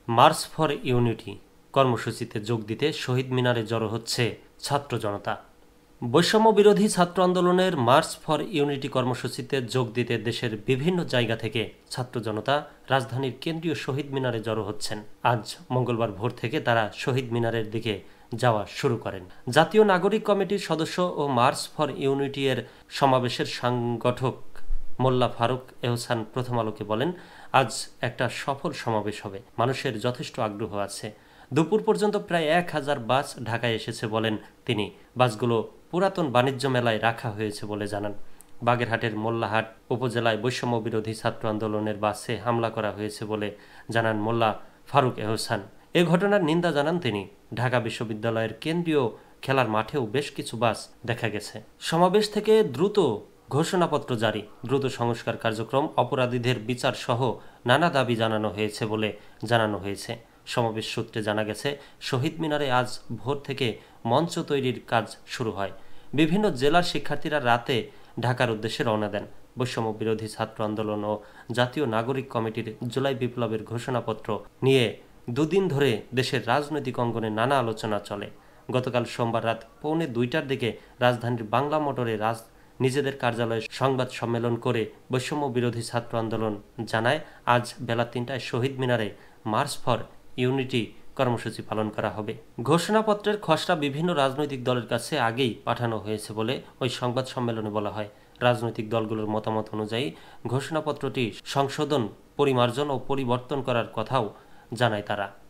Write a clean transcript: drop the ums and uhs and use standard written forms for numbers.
March for unity কর্মসূচিতে যোগ দিতে শহীদ মিনারে জড়ো হচ্ছে ছাত্র জনতা। বৈষম্য বিরোধী ছাত্র আন্দোলনের মার্চ ফর ইউনিটি কর্মসূচিতে যোগ দিতে দেশের বিভিন্ন জায়গা থেকে ছাত্র জনতা রাজধানীর কেন্দ্রীয় শহীদ মিনারে জড়ো হচ্ছেন। আজ মঙ্গলবার ভোর থেকে তারা শহীদ মিনারের দিকে যাওয়া শুরু করেন। জাতীয় নাগরিক কমিটির সদস্য ও মার্চ ফর ইউনিটি এর সমাবেশের সংগঠক মোল্লা ফারুক এহসান প্রথম আলোকে বলেন, আজ একটা সফল সমাবেশ হবে, মানুষের যথেষ্ট আগ্রহ আছে। দুপুর পর্যন্ত প্রায় 1000 বাস ঢাকায় এসেছে বলেন তিনি। বাসগুলো পুরাতন বাণিজ্য মেলায় রাখা হয়েছে বলে জানান। বাগেরহাটের মোল্লাহাট উপজেলায় বৈষম্য বিরোধী ছাত্র আন্দোলনের বাসে হামলা করা হয়েছে বলে জানান মোল্লা ফারুক এহসান। এ ঘটনার নিন্দা জানান তিনি। ঢাকা বিশ্ববিদ্যালয়ের কেন্দ্রীয় খেলার মাঠেও বেশ কিছু বাস দেখা গেছে। সমাবেশ থেকে দ্রুত ঘোষণাপত্র জারি, দ্রুত সংস্কার কার্যক্রম, অপরাধীদের বিচার সহ নানা দাবি জানানো হয়েছে বলে জানানো হয়েছে। সমাবেশ সূত্রে জানা গেছে, শহীদ মিনারে আজ ভোর থেকে মঞ্চ তৈরির কাজ শুরু হয়। বিভিন্ন জেলার শিক্ষার্থীরা রাতে ঢাকার উদ্দেশ্যে রওনা দেন। বৈষম্য বিরোধী ছাত্র আন্দোলন ও জাতীয় নাগরিক কমিটির জুলাই বিপ্লবের ঘোষণাপত্র নিয়ে দুদিন ধরে দেশের রাজনৈতিক অঙ্গনে নানা আলোচনা চলে। গতকাল সোমবার রাত 1:45টার দিকে রাজধানীর বাংলা মোটরে নিজেদের কার্যালয়ে সংবাদ সম্মেলন করে বৈষম্য বিরোধী ছাত্র আন্দোলন জানায়, আজ বেলা 3টায় শহীদ মিনারে মার্চ ফর ইউনিটি কর্মসূচি পালন করা হবে। ঘোষণাপত্রের খসড়া বিভিন্ন রাজনৈতিক দলের কাছে আগেই পাঠানো হয়েছে বলে ওই সংবাদ সম্মেলনে বলা হয়। রাজনৈতিক দলগুলোর মতামত অনুযায়ী ঘোষণাপত্রটি সংশোধন, পরিমার্জন ও পরিবর্তন করার কথাও জানায় তারা।